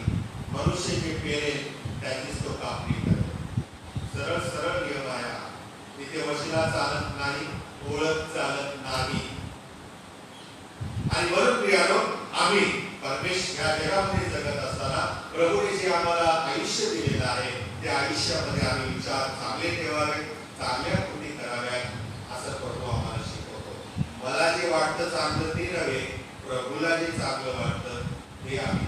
मनुष्य जे पेरेल त्याचीच तो कापणी करेल. सरळ सरळ नियम आहे. तिथे वशिला चालत नाही, ओळख चालत नाही. आणि म्हणून प्रियानो, आम्ही परमेश्वर या जगामध्ये जगत असताना प्रभूने जे आम्हाला आयुष्य दिलेलं आहे त्या आयुष्यामध्ये आम्ही विचार चांगले ठेवावे, चांगल्या कृती कराव्यात, असं प्रभू आम्हाला शिकवतो. मला जे वाटतं चांगलं ते नव्हे, प्रभूला जे चांगलं वाटतं ते आम्ही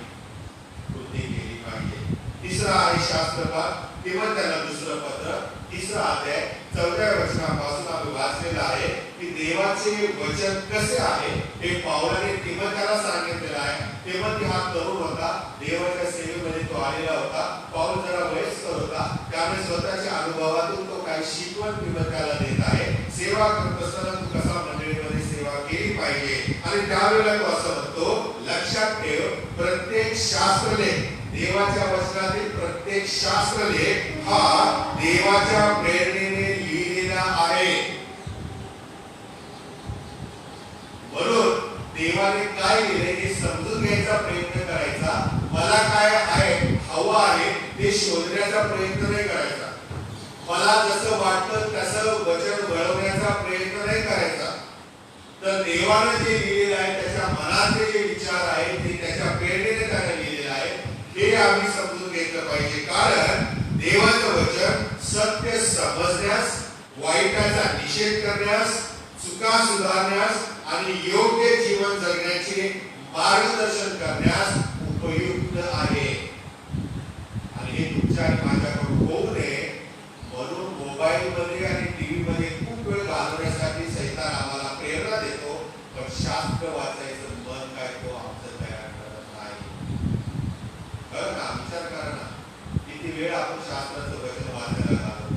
कृती केली पाहिजे. तिसरा आहे शास्त्रपाठ किंवा त्याला दुसरं पत्र, तिसरा अध्याय 4व्या वचनापासून आम्ही वाचलेलं आहे की देवाचे वचन कसे आहे हे पाऊलाने तिमोथेला सांगितलेलं आहे. तिमोथी हा तरुण होता, देवाच्या सेवेमध्ये तो आलेला होता. पाऊल जरा वयस्कर होता, त्यामुळे स्वतःच्या अनुभवातून तो काही शिकवण तिमोथेला देत आहे. सेवा करत असताना तू कसा मंडळीमध्ये सेवा केली पाहिजे. आणि त्यावेळेला तो असं म्हणतो, लक्षात ठेव, प्रत्येक शास्त्रलेख, देवाच्या वचनातील प्रत्येक शास्त्रलेख हा देवाच्या प्रेरणेने लिहिलेला आहे. म्हणून देवाने काय लिहिले हे समजून घ्यायचा प्रयत्न करायचा. मला काय आहे हवं हवं आहे ते शोधण्याचा प्रयत्न नाही करायचा. मला जसं वाटतं तसं वचन घडवण्याचा प्रयत्न नाही करायचा. तर देवानं जे लिहिलेलं आहे, त्याच्या मनातले जे विचार आहेत ते त्याच्या प्रेरणेने त्याने लिहिलेलं आहे, हे आम्ही समजून घेतलं पाहिजे. कारण देवाचं वचन सत्य समजण्यास, वाईटाचा निषेध करण्यास, चुका सुधारण्यास आणि योग्य जीवन जगण्याचे मार्गदर्शन करण्यास उपयुक्त आहे. आणि हे तुमच्या आणि माझ्याकडून होऊ नये म्हणून मोबाईल मध्ये आणि टीव्ही मध्ये खूप वेळ घालवण्यासाठी सैतान आम्हाला प्रेरणा देतो. पण शास्त्र वाचायचं मन काय तो आमचं तयार करत नाही. खरं ना, विचार करा ना, किती वेळ आपण शास्त्राचं वचन वाचायला घालवतो.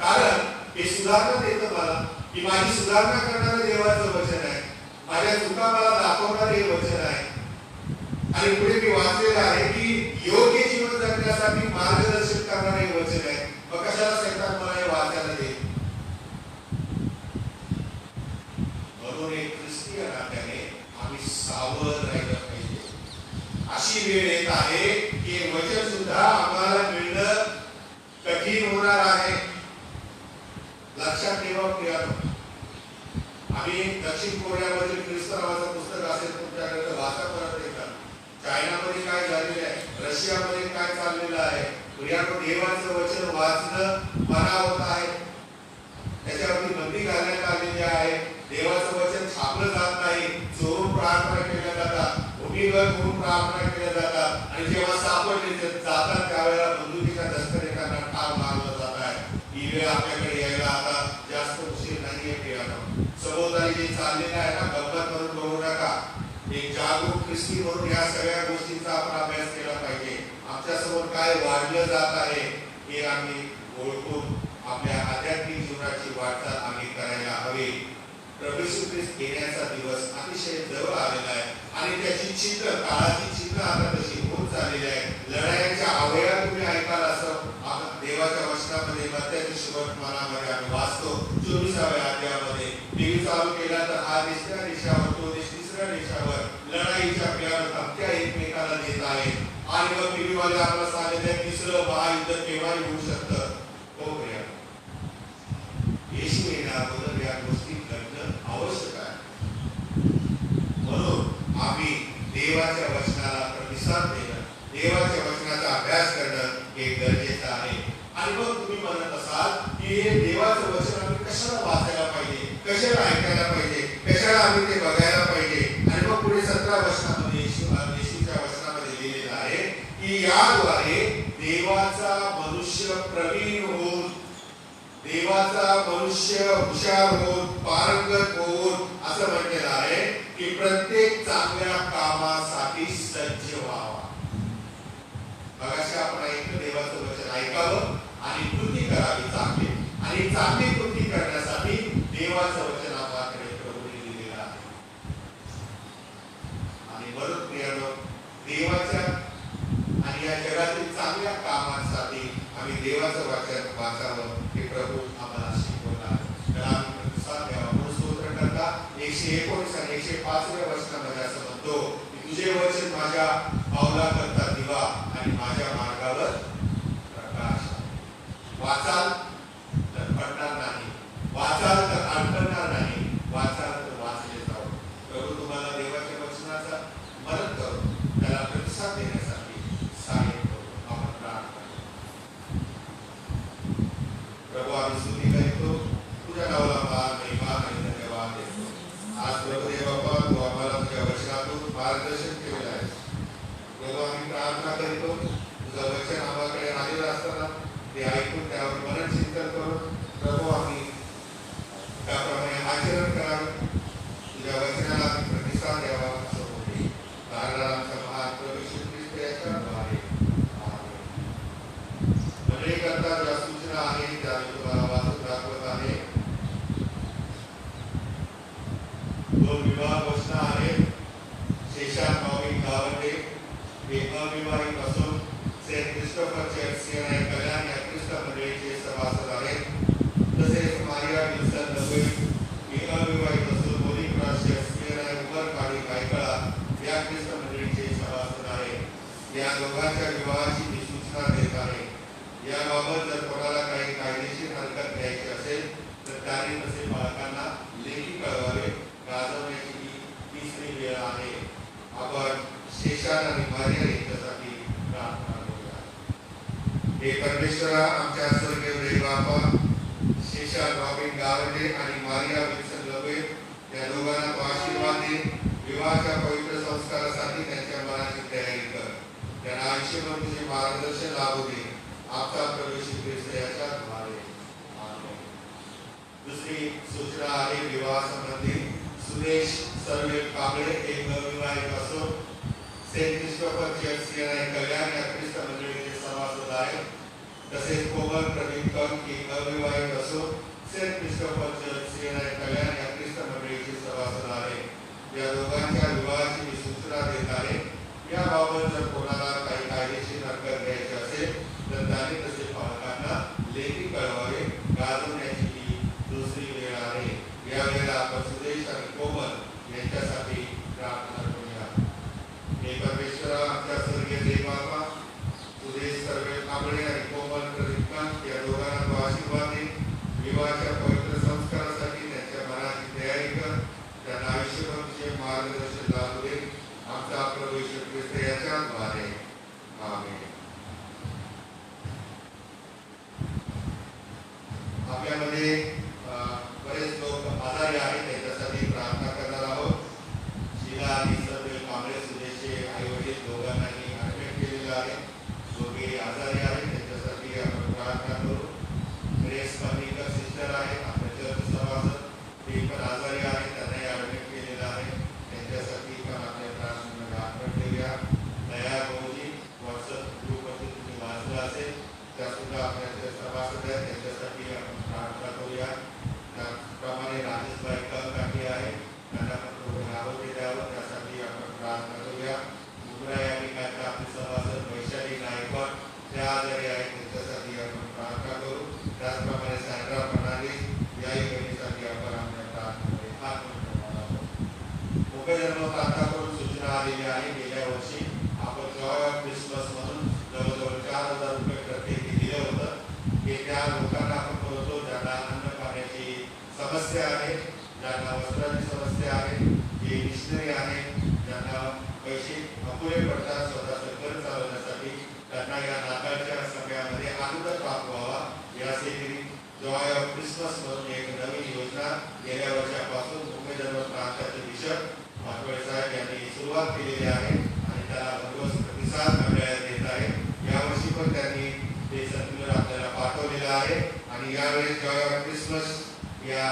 कारण हे सुधारणा देतं मला, की माझी सुधारणा करणारं देवाचं वचन आहे, माझ्या चुका मला दाखवणारे हे वचन आहे. आणि पुढे मी वाचलेलं आहे की योग्य जीवन जगण्यासाठी मार्गदर्शन करणारे हे वचन आहे. मग कशाला सैतान मला हे वाचायला देईल? म्हणून एक ख्रिस्ती नात्याने आम्ही सावध राहिलं पाहिजे. अशी वेळ येत आहे की हे वचन सुद्धा आम्हाला मिळणं कठीण होणार आहे. लक्षात ठेवा प्रियानो, आम्ही दक्षिण कोरियामधील ख्रिस्त नावाचं पुस्तक असेल तुमच्याकडे वाचा परत एकदा. चायनामध्ये काय झालेलं आहे, रशियामध्ये काय चाललेलं आहे, प्रियानो देवाचं वचन वाचणं मना होत आहे. त्याच्यावरती बंदी घालण्यात आलेली आहे. देवाचं वचन छापलं जात नाही, चोरून प्रार्थना केल्या जातात, भूमिगत होऊन प्रार्थना केल्या जातात. आणि जेव्हा सापडले जातात त्यावेळेला बंदुकीच्या दस्तरेखांना ठार मारलं जात आहे. ही वेळ आपल्याकडे यायला आता जास्त उशीर नाहीये प्रियानो. सभोवताली जे चाललेलं आहे ना, गंमत म्हणून बघू नका. एक जागरूक ख्रिस्ती म्हणून या सगळ्या गोष्टींचा आपण अभ्यास केला पाहिजे. आमच्या समोर काय वाढलं जात आहे हे आम्ही ओळखून आपल्या आध्यात्मिक जीवनाची वाटचाल आम्ही करायला हवी. प्रभू येशू ख्रिस्त येण्याचा दिवस अतिशय जवळ आलेला आहे आणि त्याची चिन्ह, काळाची चिन्ह आता तशी होत चाललेली आहे. लढायांच्या अवया तुम्ही ऐकाल असं देवाच्या वचनामध्ये मत्याच्या शुभवर्तमानामध्ये आम्ही वाचतो. 24व्या अध्यायामध्ये टीव्ही चालू केला तर हा देश त्या देशावर, तो देश तिसऱ्या देशावर लढाईच्या प्रियावर धमक्या एकमेकाला देत आहेत. आणि मग टीव्ही वाले आपल्याला सांगितलं तिसरं महायुद्ध केव्हाही होऊ शकतं. हो प्रिया, येशू येण्याबद्दल या गोष्टी घडणं आवश्यक आहे. म्हणून आम्ही देवाच्या वचनाला प्रतिसाद देणं, देवाच्या वचनाचा अभ्यास करणं हे गरजेचं आहे. आणि मग तुम्ही म्हणत असाल की हे देवाचं वचन आम्ही कशाला वाचायला पाहिजे, कशाला ऐकायला पाहिजे, कशाला आम्ही ते बघायला पाहिजे. आणि मग पुढे 17 वचनामध्ये येशूच्या वचनामध्ये लिहिलेलं आहे की याद्वारे देवाचा मनुष्य प्रवीण होऊन, देवाचा मनुष्य हुशार होऊन, पारंगत होऊन, असं म्हटलेलं आहे की प्रत्येक चांगल्या कामासाठी सज्ज व्हावा. मगाशी आपण ऐकलं देवाचं वचन ऐकावं आणि कृती करावी चांगली, आणि चांगली कृती करण्यासाठी देवाचं वचन आपल्याकडे प्रभूने दिलेलं आहे. आणि म्हणून प्रियानो, देवाच्या आणि या जगातील चांगल्या कामांसाठी आम्ही देवाचं वचन वाचावं हे प्रभू आम्हाला शिकवलं आहे. तर आम्ही प्रतिसाद द्यावा. म्हणून स्तोत्र करता 119 आणि 105व्या वचनामध्ये असं म्हणतो की तुझे वचन माझ्या पावलाकरता दिवा आणि माझ्या मार्गावर प्रकाश. वाचाल तर पडणार नाही, वाचाल तर अडकणार नाही, वाचाल तर वाचले जाऊ. प्रभू तुम्हाला देवाच्या वचनाचा मदत करू, त्याला प्रतिसाद देण्यासाठी सहाय्य करू. आपण प्रार्थना करू. प्रभू आम्ही स्तुती करतो, तुझ्या नावाला मान, महिमा आणि धन्यवाद देतो. आज प्रभू देव बाप्पा, तू आम्हाला तुझ्या वचनातून मार्गदर्शन केलेलं आहे. प्रभू आम्ही प्रार्थना करतो, तुझं वचन आम्हाकडे आलेलं असताना ते ऐकून त्यावर मनन चिंतन करून प्रभू आम्ही त्याप्रमाणे आचरण करावे, तुझ्या वचनाला आम्ही प्रतिसाद द्यावा असं होते. कारण आमचा महान प्रभू येशू ख्रिस्त याच्याद्वारे मंडळी करता ज्या सूचना आहेत त्या मी तुम्हाला वाचून दाखवत आहे. 2 विवाह घोषणा आहेत. शेषान भाविक गावंडे हे अविवाहित असून सेंट क्रिस्टोफर चर्च सीएनआय कल्याण या ख्रिस्त मंडळीचे सभासद आहेत. तसेच मारिया विल्सन लवई हे अविवाहित असून होली क्रॉस चर्च सीएनआय उमरपाडी कायकळा या ख्रिस्त मंडळीचे सभासद आहेत. या दोघांच्या विवाहाची मी सूचना देत आहे. याबाबत जर कोणाला काही कायदेशीर हरकत घ्यायची असेल तर त्यांनी तसे बालकांना लेखी कळवावे. गाजवण्याची ही तिसरी वेळ आहे. आपण शेषान आणि मारिया यांच्यासाठी प्रार्थना करूया. हे परमेश्वरा, आमच्या स्वर्गीय देवबापा, शेषान रॉबिन गावडे आणि मारिया विल्सन लवे या दोघांना तो आशीर्वाद दे. विवाहाच्या पवित्र संस्कारासाठी त्यांच्या मनाची तयारी कर. त्यांना आयुष्यभर तुझे मार्गदर्शन लाभू दे. आपला प्रवेश ख्रिस्त याच्या द्वारे. आमेन. दुसरी सूचना आहे विवाह संबंधी. सुरेश सर्वे कांबळे एक नवविवाहित असून सेंट क्रिस्टोफर चर्च सीएनआय कल्याण या ख्रिस्त मंडळीचे सभासद आहेत. तसेच कोमल प्रदीप कंक एक नवविवाहित असून सेंट क्रिस्टोफर चर्च सीएनआय कल्याण या ख्रिस्त मंडळीचे सभासद आहेत. या दोघांच्या विवाहाची मी सूचना देत आहे. याबाबत जर कोणाला काही कायदेशीर हरकत घ्यायची असेल तर त्यांनी तसे पालकांना लेखी कळवावे. गाजवण्याची ही दुसरी वेळ आहे. यावेळेला आपण सुरेश आणि कोमल यांच्यासाठी प्रार्थना करूया. हे परमेश्वरा, आमच्या स्वर्गीय देवबापा, सुरेश सर्वे कांबळे आणि कोमल प्रदीप या दोघांना तो आशीर्वाद दे. विवाहाच्या पवित्र संस्कारासाठी त्यांच्या मनाची तयारी कर. त्यांना आयुष्यभर तुझे मार्गदर्शन लाभू दे. आमचा प्रभू येशू ख्रिस्त याच्या द्वारे. आमेन. आपल्यामध्ये बरेच लोक आजारी आहेत, त्यांच्यासाठी प्रार्थना करणार आहोत. शीला आणि सर्वे कांबळे सुरेशचे आई वडील दोघांनाही ऍडमिट केलेलं आहे. दोघे आजारी आहेत, त्यांच्यासाठी आपण प्रार्थना करू. ग्रेस पनीकर सिस्टर आहेत, आपल्या चर्च सभासद, ते पण आजारी आहेत, त्यांनाही ऍडमिट केलेलं आहे. त्यांच्यासाठी पण आपल्या प्रार्थनेमध्ये आपण ठेवूया. दया भाऊजी व्हॉट्सअप ग्रुपवरती तुम्ही वाचलं असेल, त्या सुद्धा आपल्या सभासद आहेत, त्यांच्यासाठी आपण प्रार्थना करूया. त्याप्रमाणे राजेशभाई कलकाठी आहे, त्यांना पण थोडं आरोग्य द्यावं, त्यासाठी आपण प्रार्थना करूया. मुंबई या ठिकाणच्या आपले सभासद वैशाली गायकवाड त्या आजारी आहेत, त्यांच्यासाठी आपण प्रार्थना करू. त्याचप्रमाणे सँड्रा फर्नांडिस याही बहिणीसाठी आपण आपल्या प्रार्थनेमध्ये हात जोडणार आहोत. मुखजन्म प्रार्थना करून सूचना आलेली आहे. गेल्या वर्षी आपण जॉय ऑफ क्रिसमस म्हणून जवळजवळ 4,000 रुपये प्रत्येकी दिलं होतं. हे त्या लोकांना आपण करतो ज्यांना अन्न पाण्याची समस्या आहे, ज्यांना वस्त्राची समस्या आहे, जे मिशनरी आहेत, ज्यांना पैसे अपुरे पडतात स्वतःचं घर चालवण्यासाठी, त्यांना या नाताळच्या समयामध्ये आनंद प्राप्त व्हावा यासाठी जॉय ऑफ क्रिसमस म्हणून एक नवीन योजना गेल्या वर्षापासून मुख्यजन्म प्रांताचे बिशप माटवळे साहेब यांनी सुरुवात केलेली आहे आणि त्याला भरघोस प्रतिसाद मंडळात देत आहे. यावर्षी पण त्यांनी ते सर्क्युलर आपल्याला पाठवलेलं आहे आणि यावेळी जॉय ऑफ क्रिसमस या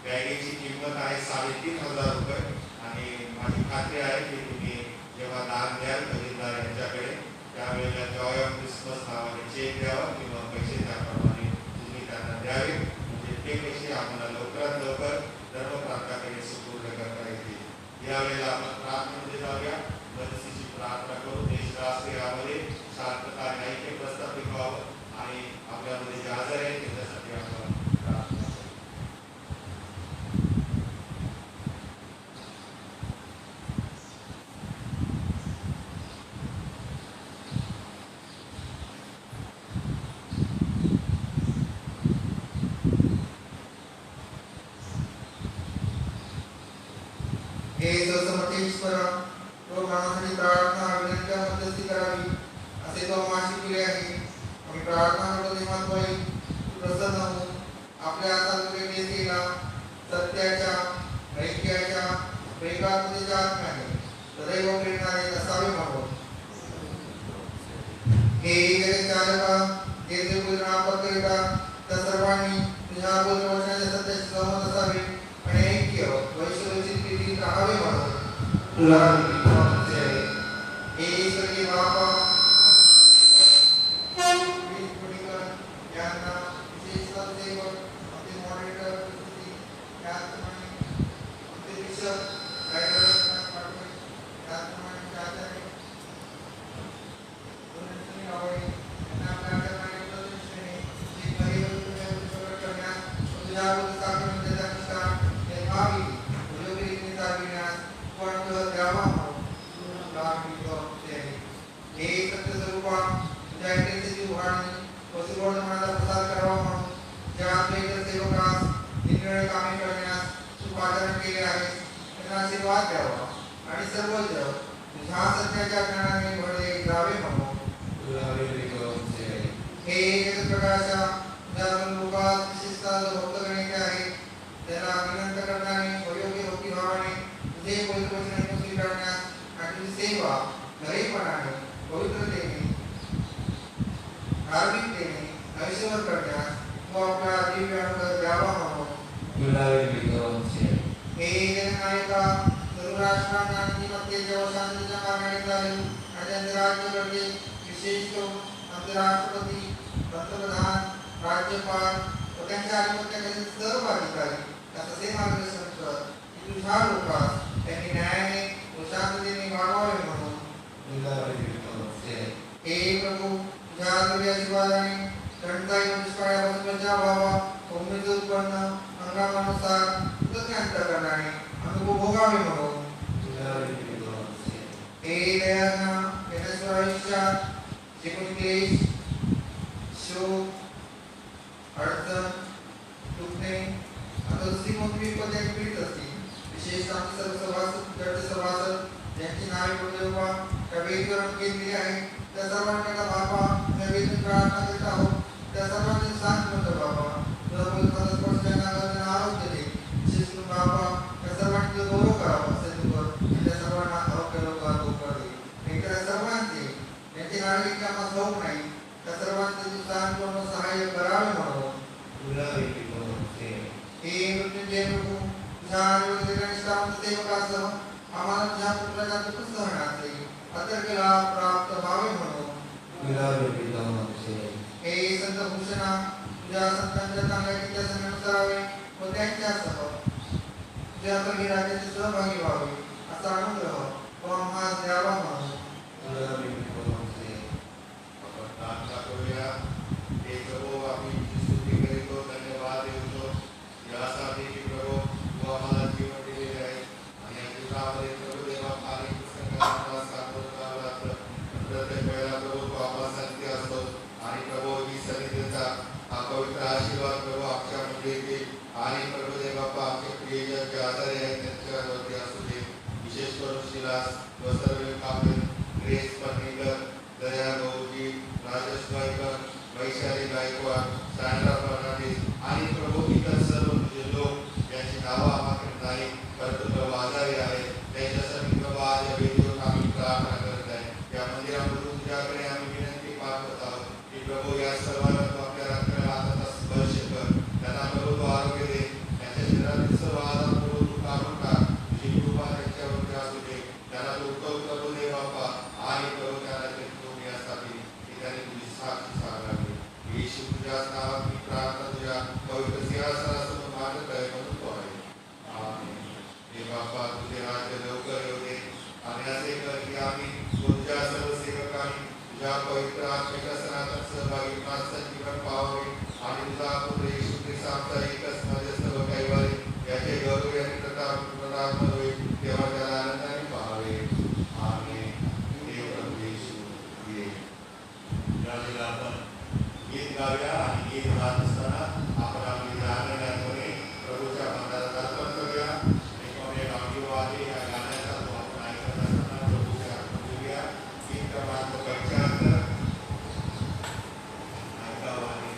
बॅगेची किंमत आहे 3,500 रुपये आणि माझी खात्री आहे की तुम्ही जेव्हा दान द्याल खजिनदार यांच्याकडे त्यावेळेला जॉय ऑफ क्रिसमस नावाने चेक द्यावा किंवा पैसे त्याप्रमाणे तुम्ही त्यांना द्यावे, म्हणजे ते पैसे आम्हाला लवकरात लवकर धर्मप्रांताकडे सुपूर्द करता येतील. यावेळेला आपण प्रार्थनेमध्ये जाऊया. मदतीची प्रार्थना करू. देश राष्ट्र यामध्ये शांतता न्याय्य प्रस्थापित व्हावं आणि आपल्यामध्ये जे आजार आहेत त्याच्यासाठी आपण प्रार्थना करू. हे समर्थेश्वर रोगांसाठी प्रार्थना विनंत्या मध्यस्थी करावी असे तो माशी केले आहे. आम्ही प्रार्थना करतो तेव्हा तोही प्रसन्न होऊन आपल्या हातात केला सत्याच्या ऐक्याच्या वेगात्मतेच्या आत्म्याने सदैव प्रेरणारे असावे म्हणून हे जगचालका जे जे पूर्ण आपकरिता त्या सर्वांनी तुझ्या बोलवण्याच्या सत्याशी सहमत असावे आणि ऐक्य वैश्वची स्थितीत राहावे म्हणून तुला हे ईश्वरी बापा यांना विशेष सेवक आपले मॉडरेटर त्याचप्रमाणे आपले बिशप त्याचप्रमाणे आचार्य आहेस त्यांना आशीर्वाद द्यावा आणि सर्वत्र तुझ्या सत्याच्या ज्ञानाने भरले जावे म्हणून हे जगप्रकाशा तुझ्या लोकात विशेषतः जो भक्तगणित आहे त्याला विनंत करणारे अयोग्य भक्तिभावाने तुझे पवित्र वचन स्वीकारण्यास आणि तुझी सेवा खरेपणाने पवित्रतेने धार्मिकतेने आयुष्यभर करण्यास तो आपला दिव्य अनुग्रह द्यावा म्हणून हे जननायका सर्व राष्ट्रांना नीतिमत्तेच्या व शांततेच्या मार्गाने चालेल आणि त्यांचे राज्य करते विशेष करून आमचे राष्ट्रपती पंतप्रधान राज्यपाल व त्यांच्या आधिपत्याखालील सर्व अधिकारी तसे मार्गदर्शन कर की तुझ्या लोकांस त्यांनी न्यायाने व शांततेने वाढवावे म्हणून हे प्रभू तुझ्या दिव्य आशीर्वादाने टंचाई व दुष्काळापासून बचाव व्हावा उमेद उत्पन्न हंगामानुसार कृतज्ञता करणारे अनुभव भोगावे म्हणून हे दयाना येण्याच्या आयुष्यात जे कोणी क्लेश शोक अडचण दुखणे आता दुसरी कोणती विपत्ती पीडित असतील विशेषतः आमचे सर्व सभासद ज्यांची नावे पुढे त्या वेदीवर केलेली आहे त्या सर्वांना बाबा त्या वेदीत प्रार्थना करीत आहोत त्या सर्वांनी शांत होतं बाबा आरोग्य दे विशेष करून बाबा त्या सर्वांचा गौरव करावा असे त्या सर्वांना आरोग्य दे त्या सर्वांचे त्यांचे नागरिक आम्हाला ठाऊक नाही त्या सर्वांचे शांतपणे सहाय्य करावे म्हणून हे मृत्युंजय प्रभू तुझ्या सेवकासह आम्हाला तुझ्या पुत्राच्या दुःख सहनाचे अत्यर्थ प्राप्त व्हावे म्हणून हे संत भूषणा तुझ्या संतांच्या चांगल्या करावे व त्यांच्यासह तुझ्या कमी राज्याचे सहभागी व्हावे असा अनुग्रह व आम्हाला द्यावा म्हणून धन्यवाद देतो यासाठी की प्रभू तू आम्हाला जीवन दिलेले आहे आणि जीवनामध्ये प्रभू देवा आणि पुस्तकाला सापडता प्रत्येक वेळेला प्रभू तू आम्हाला संधी असतो आणि प्रभू ही सनिधीचा हा पवित्र आशीर्वाद प्रभू आमच्या मंडळीतील आणि प्रभू देव बाप्पा आमचे प्रियजन जे आजारी आहेत त्यांच्यावरती असू दे विशेष करून शिलास व सर्व कापे ग्रेस पन्नीकर दया गौजी राजेश गायकर वैशाली गायकवाड सांड्रा फर्नांडिस आणि प्रभू इतर सर्व तुझे लोक यांची नावं आम्हाला नाही परंतु प्रभू आजारी आहे त्यांच्यासाठी प्रभू आज या वेदीवर आम्ही प्रार्थना करत आहे या मंदिरामधून तुझ्याकडे आम्ही विनंती पाठवत आहोत की प्रभू या सर्वांना तू आपल्या रक्ताला हाताचा स्पर्श कर त्यांना प्रभू तू आरोग्य दे त्यांच्या शरीरातील सर्व आजार प्रभू तू काढून टाक तुझी कृपा त्यांच्यावरती असू दे त्यांना तू उत्तम प्रभू दे बाप्पा आणि प्रभू त्यांना ते यासाठी की त्यांनी तुझी साक्षी सांगावी येशू तुझ्याच नावात मी प्रार्थना तुझ्या पवित्र सिंहासनासमोर मागत आहे म्हणून तो आहे आमेन. हे बाप्पा तुझे राज्य लवकर येऊ दे आणि असे कर की आम्ही तुझ्या सर्व सेवकांनी तुझ्या पवित्र आत्मेच्या सनातन सहभागी माणसांचे जीवन पाहावे आणि तुझा पुत्र येशू ख्रिस्त आमचा एकच मध्यस्थ व कैवारी याचे गौरव आणि प्रताप प्रदान होईल तेव्हा त्याला आनंदाने पाहावे आमेन. हे प्रभू येशू ये यावेळेला आपण गीत गाऊया आणि गीत गात असताना आपण आपली आनंदाने प्रभूच्या मंदिरात अर्पण करूया आणि गांधी वाले या गाण्याचा तो आपण ऐकत असताना प्रभूच्या अर्पण करूया गीत क्रमांक 75 ऐकावा आणि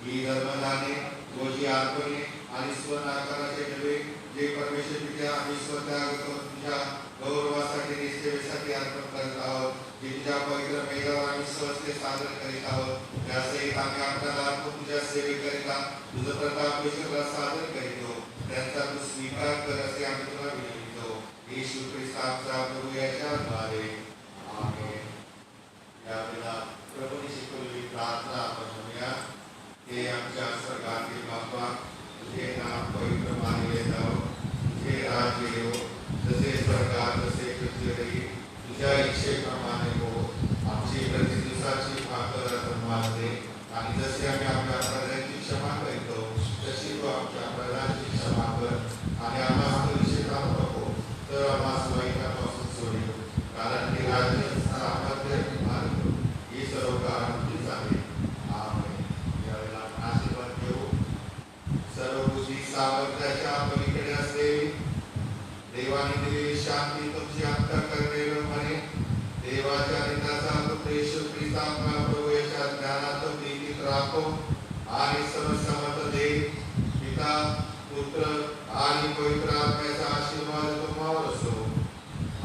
ही धर्मदाने व जी अर्पणे आणि स्वनाकाराचे डबे जे परमेश्वर पित्या आम्ही स्वतः तुझ्या गौरवासाठी आणि सेवेसाठी अर्पण करत आहोत, जे तुझ्या पवित्र मेघावर आम्ही सहजते सादर करीत आहोत, त्यासहित आम्ही आपल्याला अर्पण तुझ्या सेवेकरिता तुझं प्रताप ईश्वराला सादर करीतो, त्यांचा तू स्वीकार कर असे आम्ही तुला विनवितो. येशू ख्रिस्त आमचा प्रभू याच्याद्वारे आमेन. यावेळेला प्रभूने शिकवलेली प्रार्थना आपण म्हणूया. हे आमच्या स्वर्गातील बाप्पा, तुझे नाम पवित्र मानले जाओ, तुझे राज्य येवो, जसे स्वर्गात तसे पृथ्वीवरही तुझ्या इच्छेप्रमाणे हो. आमची प्रतिदिवसाची भाकर आम्हाला दे, आणि जसे आम्ही आपल्या अपराधांची क्षमा करतो तशी तू आमच्या अपराधांची क्षमा कर, आणि आम्हाला परीक्षेत आणू नको, तर आम्हाला वाईटापासून सोडव, कारण हे राज्य, सामर्थ्य आणि महिमा ही सर्व काळ तुझीच आहे. आमेन. यावेळेला आपण आशीर्वाद घेऊ. सर्व बुद्धी सामर्थ्याच्या पलीकडे असलेली देवाने दिलेली शांती तुमची अंतःकरणाला म्हणे. देवाच्या आणि त्याचा पुत्र येशू ख्रिस्त आपला प्रभू याच्या ज्ञानात प्रीतीत राखो, आणि सर्व समर्थ देव पिता पुत्र आणि पवित्र आत्म्याचा आशीर्वाद तुम्हावर असो.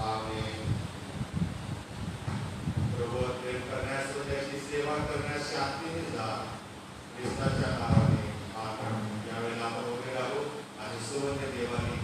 आमेन. प्रभू प्रेम करण्यास व त्याची सेवा करण्यास शांतीने जा. ख्रिस्ताच्या नावाने आमेन. यावेळेला आपण उभे राहू आणि सुवर्ण देवाने